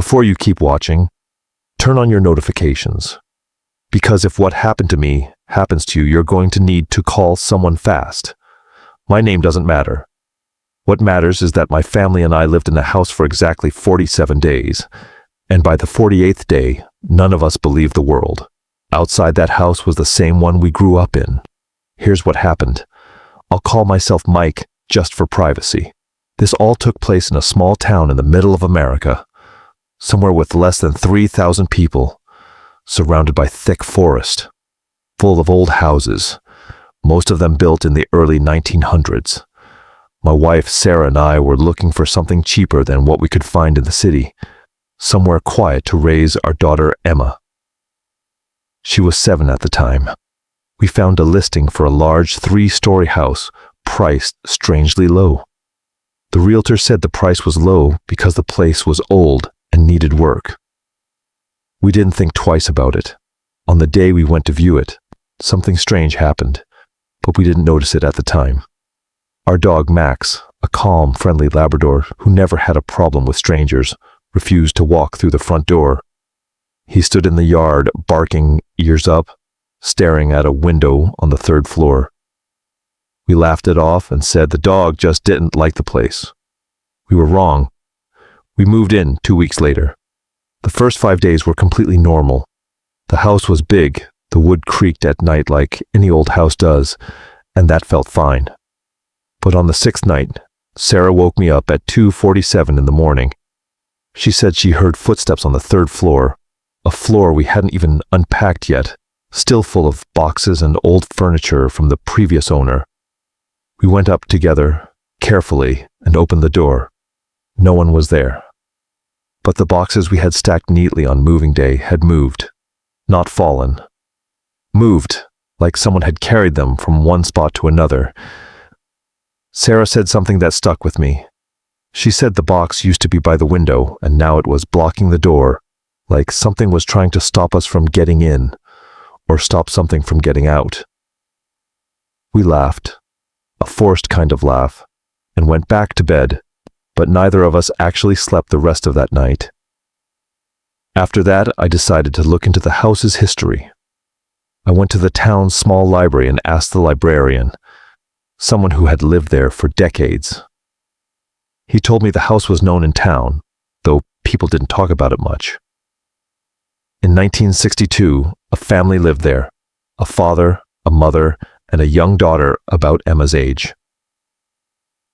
Before you keep watching, turn on your notifications. Because if what happened to me happens to you, you're going to need to call someone fast. My name doesn't matter. What matters is that my family and I lived in the house for exactly 47 days, and by the 48th day, none of us believed the world. Outside that house was the same one we grew up in. Here's what happened. I'll call myself Mike just for privacy. This all took place in a small town in the middle of America, somewhere with less than 3,000 people, surrounded by thick forest, full of old houses, most of them built in the early 1900s. My wife, Sarah, and I were looking for something cheaper than what we could find in the city, somewhere quiet to raise our daughter, Emma. She was 7 at the time. We found a listing for a large 3-story house, priced strangely low. The realtor said the price was low because the place was old and needed work. We didn't think twice about it. On the day we went to view it, something strange happened, but we didn't notice it at the time. Our dog Max, a calm, friendly Labrador who never had a problem with strangers, refused to walk through the front door. He stood in the yard, barking, ears up, staring at a window on the 3rd floor. We laughed it off and said the dog just didn't like the place. We were wrong. We moved in 2 weeks later. The first 5 days were completely normal. The house was big, the wood creaked at night like any old house does, and that felt fine. But on the 6th night, Sarah woke me up at 2:47 in the morning. She said she heard footsteps on the 3rd floor, a floor we hadn't even unpacked yet, still full of boxes and old furniture from the previous owner. We went up together, carefully, and opened the door. No one was there. But the boxes we had stacked neatly on moving day had moved, not fallen. Moved, like someone had carried them from one spot to another. Sarah said something that stuck with me. She said the box used to be by the window, and now it was blocking the door, like something was trying to stop us from getting in, or stop something from getting out. We laughed, a forced kind of laugh, and went back to bed, but neither of us actually slept the rest of that night. After that, I decided to look into the house's history. I went to the town's small library and asked the librarian, someone who had lived there for decades. He told me the house was known in town, though people didn't talk about it much. In 1962, a family lived there, a father, a mother, and a young daughter about Emma's age.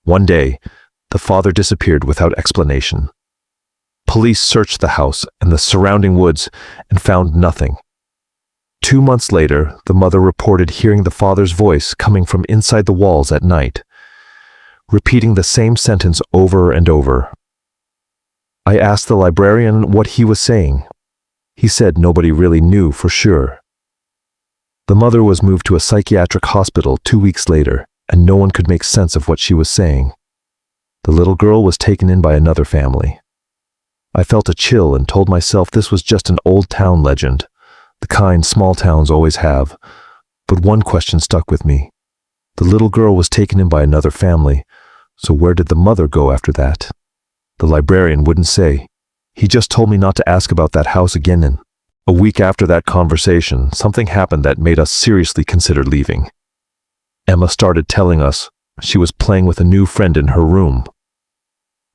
One day, the father disappeared without explanation. Police searched the house and the surrounding woods and found nothing. 2 months later, the mother reported hearing the father's voice coming from inside the walls at night, repeating the same sentence over and over. I asked the librarian what he was saying. He said nobody really knew for sure. The mother was moved to a psychiatric hospital 2 weeks later, and no one could make sense of what she was saying. The little girl was taken in by another family. I felt a chill and told myself this was just an old town legend, the kind small towns always have. But one question stuck with me. The little girl was taken in by another family, so where did the mother go after that? The librarian wouldn't say. He just told me not to ask about that house again, and a week after that conversation, something happened that made us seriously consider leaving. Emma started telling us she was playing with a new friend in her room.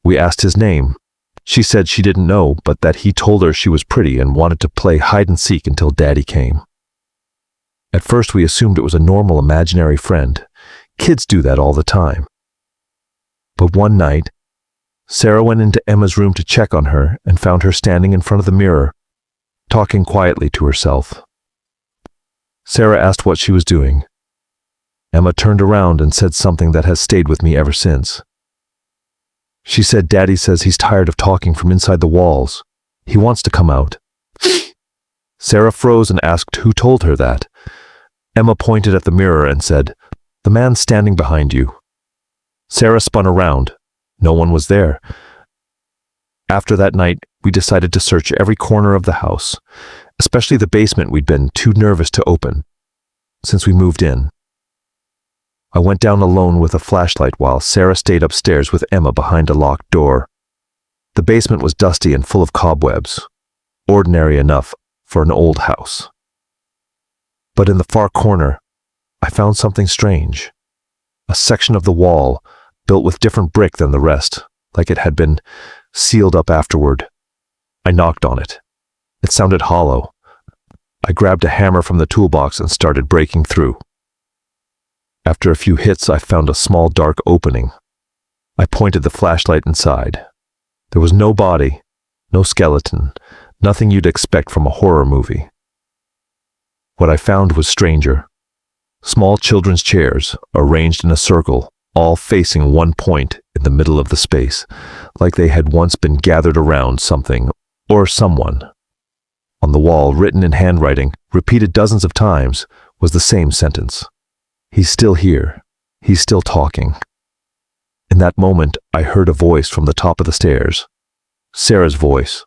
We asked his name. She said she didn't know, but that he told her she was pretty and wanted to play hide and seek until Daddy came. At first we assumed it was a normal imaginary friend. Kids do that all the time. But one night, Sarah went into Emma's room to check on her and found her standing in front of the mirror, talking quietly to herself. Sarah asked what she was doing. Emma turned around and said something that has stayed with me ever since. She said, "Daddy says he's tired of talking from inside the walls. He wants to come out." Sarah froze and asked who told her that. Emma pointed at the mirror and said, "The man standing behind you." Sarah spun around. No one was there. After that night, we decided to search every corner of the house, especially the basement we'd been too nervous to open since we moved in. I went down alone with a flashlight while Sarah stayed upstairs with Emma behind a locked door. The basement was dusty and full of cobwebs, ordinary enough for an old house. But in the far corner, I found something strange. A section of the wall, built with different brick than the rest, like it had been sealed up afterward. I knocked on it. It sounded hollow. I grabbed a hammer from the toolbox and started breaking through. After a few hits, I found a small dark opening. I pointed the flashlight inside. There was no body, no skeleton, nothing you'd expect from a horror movie. What I found was stranger. Small children's chairs, arranged in a circle, all facing one point in the middle of the space, like they had once been gathered around something or someone. On the wall, written in handwriting, repeated dozens of times, was the same sentence. He's still here. He's still talking. In that moment, I heard a voice from the top of the stairs. Sarah's voice,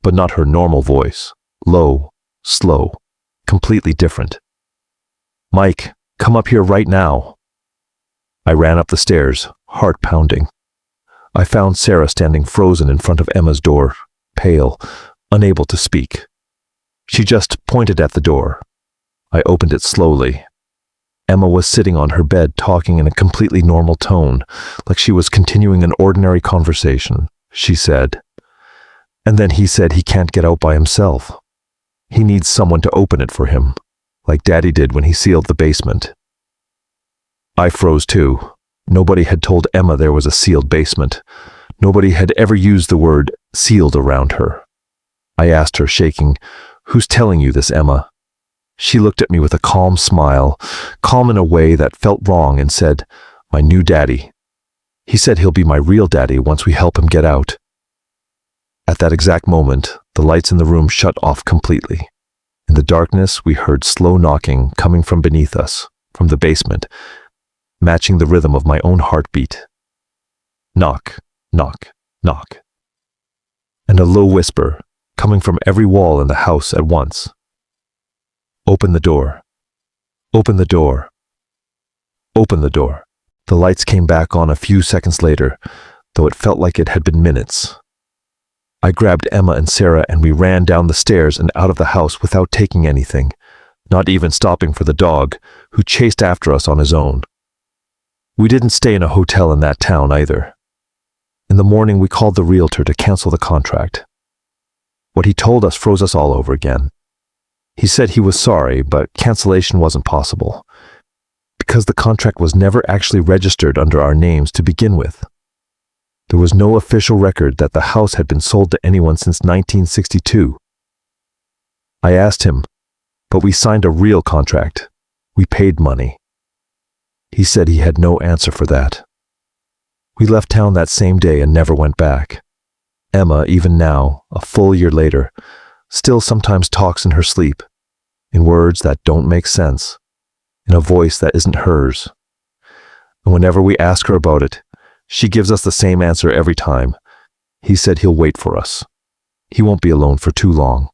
but not her normal voice. Low, slow, completely different. "Mike, come up here right now." I ran up the stairs, heart pounding. I found Sarah standing frozen in front of Emma's door, pale, unable to speak. She just pointed at the door. I opened it slowly. Emma was sitting on her bed talking in a completely normal tone, like she was continuing an ordinary conversation. She said, "And then he said he can't get out by himself. He needs someone to open it for him, like Daddy did when he sealed the basement." I froze too. Nobody had told Emma there was a sealed basement. Nobody had ever used the word sealed around her. I asked her, shaking, "Who's telling you this, Emma?" She looked at me with a calm smile, calm in a way that felt wrong, and said, "My new daddy. He said he'll be my real daddy once we help him get out." At that exact moment, the lights in the room shut off completely. In the darkness, we heard slow knocking coming from beneath us, from the basement, matching the rhythm of my own heartbeat. Knock, knock, knock. And a low whisper, coming from every wall in the house at once. "Open the door. Open the door. Open the door." The lights came back on a few seconds later, though it felt like it had been minutes. I grabbed Emma and Sarah and we ran down the stairs and out of the house without taking anything, not even stopping for the dog, who chased after us on his own. We didn't stay in a hotel in that town either. In the morning, we called the realtor to cancel the contract. What he told us froze us all over again. He said he was sorry, but cancellation wasn't possible, because the contract was never actually registered under our names to begin with. There was no official record that the house had been sold to anyone since 1962. I asked him, but we signed a real contract. We paid money. He said he had no answer for that. We left town that same day and never went back. Emma, even now, a full year later, still sometimes talks in her sleep, in words that don't make sense, in a voice that isn't hers. And whenever we ask her about it, she gives us the same answer every time. He said he'll wait for us. He won't be alone for too long.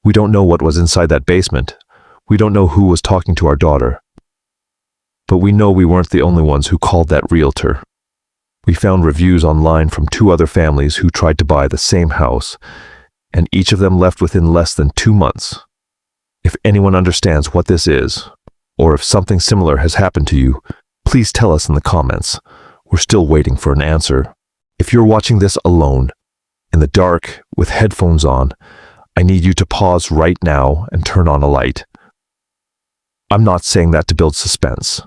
We don't know what was inside that basement. We don't know who was talking to our daughter. But we know we weren't the only ones who called that realtor. We found reviews online from 2 other families who tried to buy the same house, and each of them left within less than 2 months. If anyone understands what this is, or if something similar has happened to you, please tell us in the comments. We're still waiting for an answer. If you're watching this alone, in the dark, with headphones on, I need you to pause right now and turn on a light. I'm not saying that to build suspense.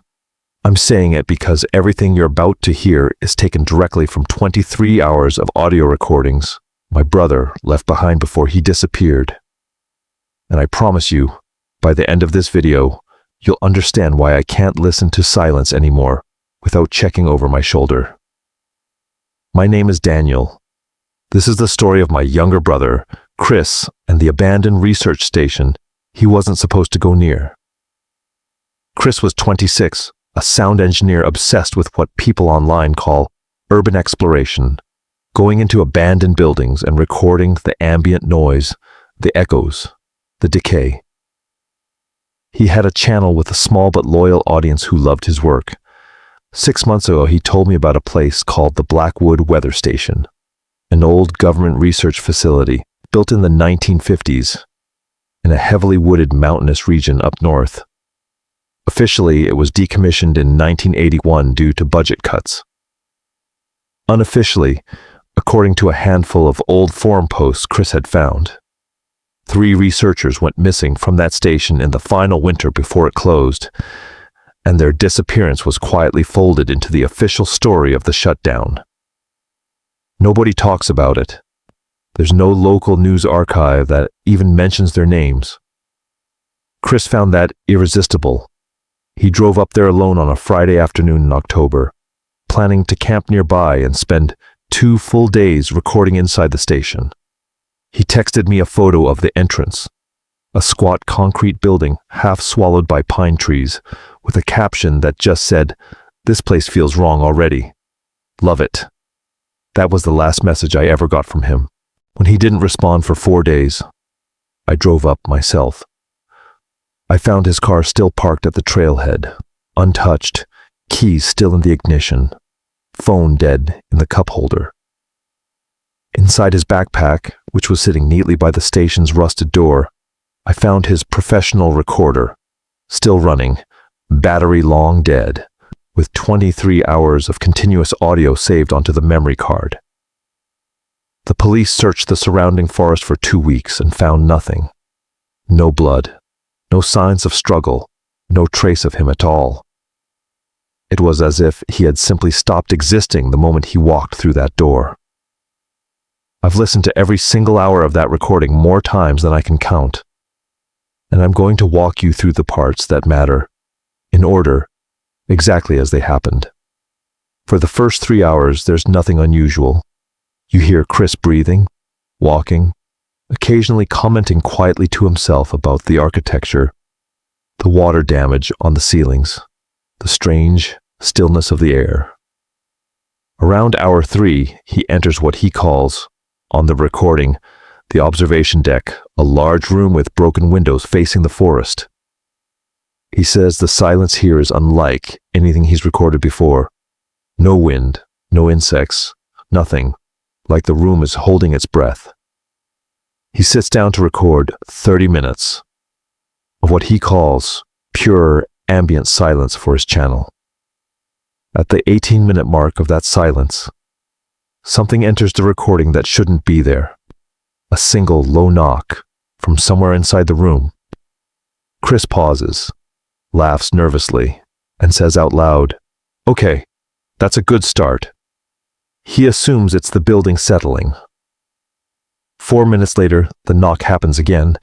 I'm saying it because everything you're about to hear is taken directly from 23 hours of audio recordings my brother left behind before he disappeared. And I promise you, by the end of this video, you'll understand why I can't listen to silence anymore without checking over my shoulder. My name is Daniel. This is the story of my younger brother, Chris, and the abandoned research station he wasn't supposed to go near. Chris was 26, a sound engineer obsessed with what people online call urban exploration, going into abandoned buildings and recording the ambient noise, the echoes, the decay. He had a channel with a small but loyal audience who loved his work. 6 months ago, he told me about a place called the Blackwood Weather Station. an old government research facility built in the 1950s in a heavily wooded mountainous region up north. Officially, it was decommissioned in 1981 due to budget cuts. Unofficially, according to a handful of old forum posts Chris had found, 3 researchers went missing from that station in the final winter before it closed, and their disappearance was quietly folded into the official story of the shutdown. Nobody talks about it. There's no local news archive that even mentions their names. Chris found that irresistible. He drove up there alone on a Friday afternoon in October, planning to camp nearby and spend 2 full days recording inside the station. He texted me a photo of the entrance, a squat concrete building half swallowed by pine trees, with a caption that just said, "This place feels wrong already. Love it." That was the last message I ever got from him. When he didn't respond for 4 days, I drove up myself. I found his car still parked at the trailhead, untouched, keys still in the ignition, phone dead in the cup holder. Inside his backpack, which was sitting neatly by the station's rusted door, I found his professional recorder, still running, battery long dead, with 23 hours of continuous audio saved onto the memory card. The police searched the surrounding forest for 2 weeks and found nothing. No blood, no signs of struggle, no trace of him at all. It was as if he had simply stopped existing the moment he walked through that door. I've listened to every single hour of that recording more times than I can count, and I'm going to walk you through the parts that matter, in order, exactly as they happened. For the first 3 hours, there's nothing unusual. You hear Chris breathing, walking, occasionally commenting quietly to himself about the architecture, the water damage on the ceilings, the strange stillness of the air. Around hour 3, he enters what he calls, on the recording, the observation deck, a large room with broken windows facing the forest. He says the silence here is unlike anything he's recorded before. No wind, no insects, nothing, like the room is holding its breath. He sits down to record 30 minutes of what he calls pure ambient silence for his channel. At the 18-minute mark of that silence, something enters the recording that shouldn't be there. A single low knock from somewhere inside the room. Chris pauses, laughs nervously, and says out loud, "Okay, that's a good start." He assumes it's the building settling. 4 minutes later, the knock happens again,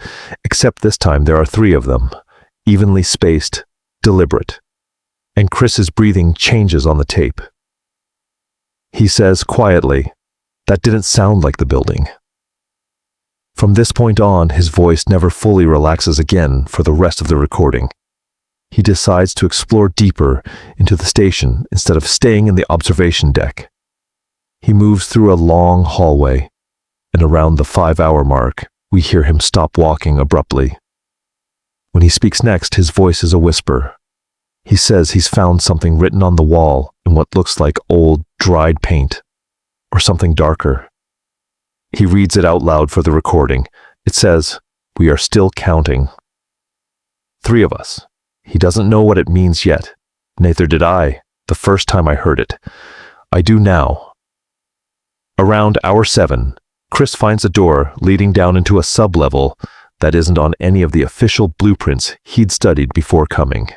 except this time there are 3 of them, evenly spaced, deliberate, and Chris's breathing changes on the tape. He says quietly, "That didn't sound like the building." From this point on, his voice never fully relaxes again for the rest of the recording. He decides to explore deeper into the station instead of staying in the observation deck. He moves through a long hallway, and around the 5-hour mark, we hear him stop walking abruptly. When he speaks next, his voice is a whisper. He says he's found something written on the wall in what looks like old, dried paint, or something darker. He reads it out loud for the recording. It says, "We are still counting." 3 of us. He doesn't know what it means yet. Neither did I, the first time I heard it. I do now. Around hour 7, Chris finds a door leading down into a sublevel that isn't on any of the official blueprints he'd studied before coming.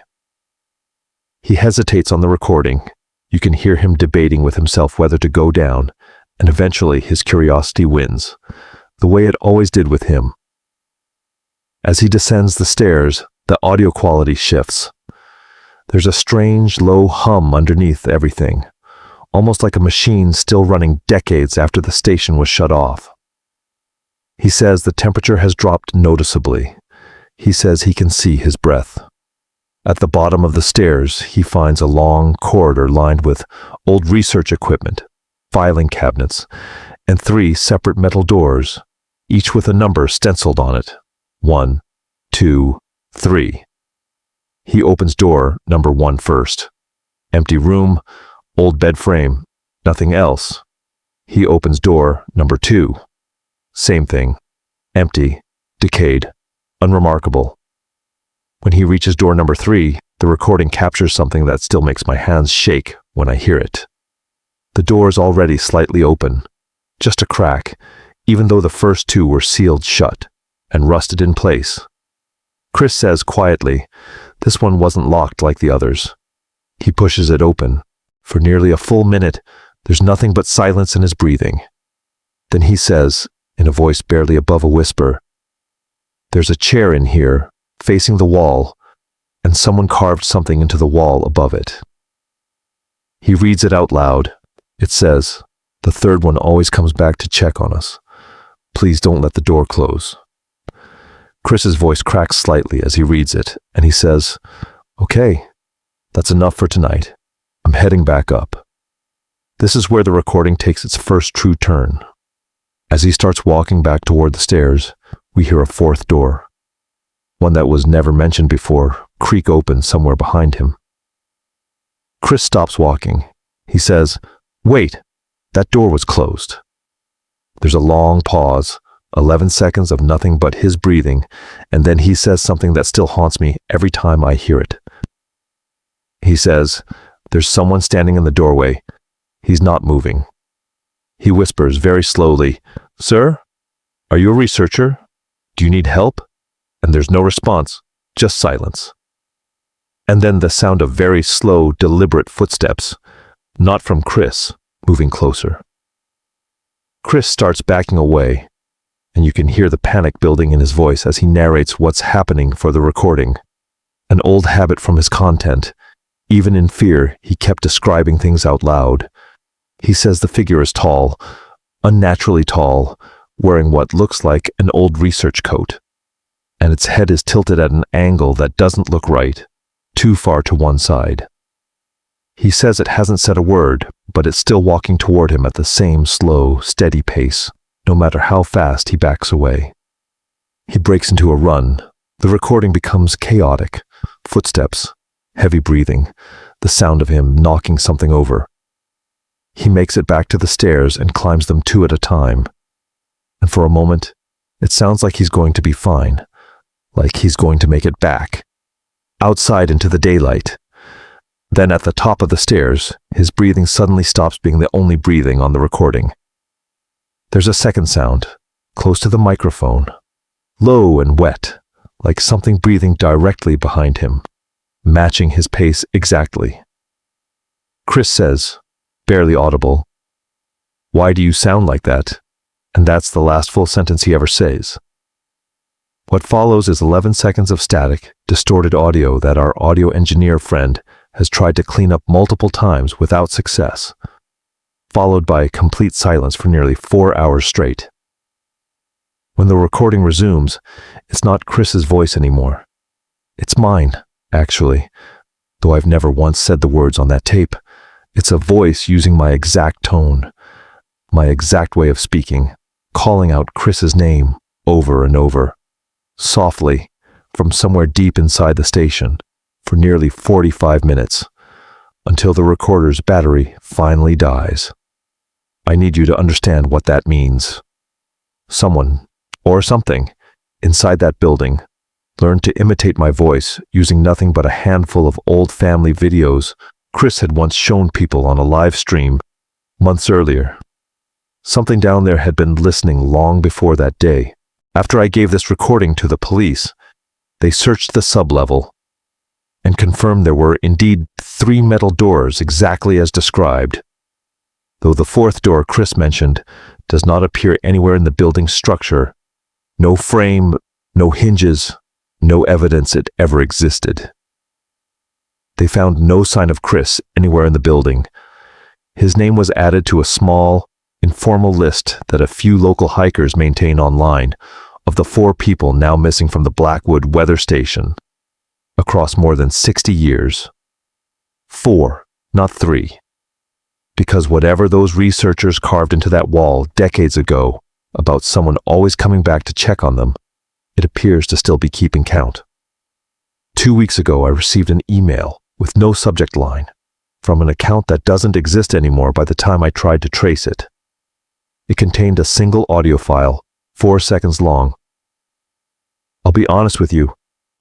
He hesitates on the recording. You can hear him debating with himself whether to go down, and eventually his curiosity wins, the way it always did with him. As he descends the stairs, the audio quality shifts. There's a strange, low hum underneath everything, almost like a machine still running decades after the station was shut off. He says the temperature has dropped noticeably. He says he can see his breath. At the bottom of the stairs, he finds a long corridor lined with old research equipment, filing cabinets, and 3 separate metal doors, each with a number stenciled on it. 1, 2, 3. He opens door number 1 first. Empty room, old bed frame, nothing else. He opens door number 2. Same thing. Empty, decayed, unremarkable. When he reaches door number 3, the recording captures something that still makes my hands shake when I hear it. The door is already slightly open, just a crack, even though the first 2 were sealed shut and rusted in place. Chris says quietly, this one wasn't locked like the others. He pushes it open. For nearly a full minute, there's nothing but silence in his breathing. Then he says, in a voice barely above a whisper, "There's a chair in here, facing the wall, and someone carved something into the wall above it." He reads it out loud. It says, "The third one always comes back to check on us. Please don't let the door close." Chris's voice cracks slightly as he reads it, and he says, "Okay, that's enough for tonight. I'm heading back up." This is where the recording takes its first true turn. As he starts walking back toward the stairs, we hear a 4th door, one that was never mentioned before, creak open somewhere behind him. Chris stops walking. He says, "Wait, that door was closed." There's a long pause, 11 seconds of nothing but his breathing, and then he says something that still haunts me every time I hear it. He says, "There's someone standing in the doorway. He's not moving." He whispers very slowly, "Sir, are you a researcher? Do you need help?" And there's no response, just silence. And then the sound of very slow, deliberate footsteps, not from Chris, moving closer. Chris starts backing away, and you can hear the panic building in his voice as he narrates what's happening for the recording. An old habit from his content. Even in fear, he kept describing things out loud. He says the figure is tall, unnaturally tall, wearing what looks like an old research coat, and its head is tilted at an angle that doesn't look right, too far to one side. He says it hasn't said a word, but it's still walking toward him at the same slow, steady pace, no matter how fast he backs away. He breaks into a run. The recording becomes chaotic. Footsteps, heavy breathing, the sound of him knocking something over. He makes it back to the stairs and climbs them 2 at a time. And for a moment, it sounds like he's going to be fine, like he's going to make it back, outside into the daylight. Then at the top of the stairs, his breathing suddenly stops being the only breathing on the recording. There's a second sound, close to the microphone, low and wet, like something breathing directly behind him, matching his pace exactly. Chris says, barely audible, "Why do you sound like that?" And that's the last full sentence he ever says. What follows is 11 seconds of static, distorted audio that our audio engineer friend has tried to clean up multiple times without success, followed by complete silence for nearly 4 hours straight. When the recording resumes, it's not Chris's voice anymore. It's mine, actually, though I've never once said the words on that tape. It's a voice using my exact tone, my exact way of speaking, calling out Chris's name over and over, softly, from somewhere deep inside the station, for nearly 45 minutes, until the recorder's battery finally dies. I need you to understand what that means. Someone, or something, inside that building, learned to imitate my voice using nothing but a handful of old family videos Chris had once shown people on a live stream months earlier. Something down there had been listening long before that day. After I gave this recording to the police, they searched the sublevel and confirmed there were indeed 3 metal doors exactly as described, though the 4th door Chris mentioned does not appear anywhere in the building's structure. No frame, no hinges, no evidence it ever existed. They found no sign of Chris anywhere in the building. His name was added to a small, informal list that a few local hikers maintain online of the 4 people now missing from the Blackwood weather station across more than 60 years. 4, not 3. Because whatever those researchers carved into that wall decades ago about someone always coming back to check on them, it appears to still be keeping count. 2 weeks ago, I received an email with no subject line from an account that doesn't exist anymore by the time I tried to trace it. It contained a single audio file, 4 seconds long. I'll be honest with you,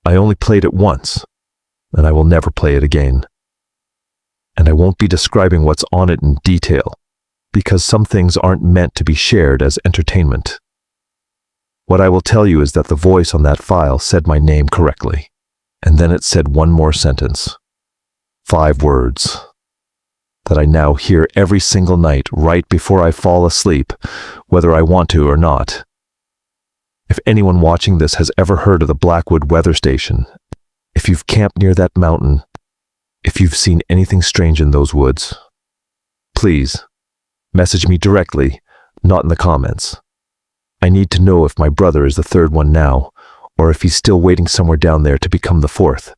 I only played it once, and I will never play it again. And I won't be describing what's on it in detail, because some things aren't meant to be shared as entertainment. What I will tell you is that the voice on that file said my name correctly, and then it said one more sentence. 5 words that I now hear every single night right before I fall asleep, whether I want to or not. If anyone watching this has ever heard of the Blackwood Weather Station, if you've camped near that mountain, if you've seen anything strange in those woods, please message me directly, not in the comments. I need to know if my brother is the third one now, or if he's still waiting somewhere down there to become the fourth.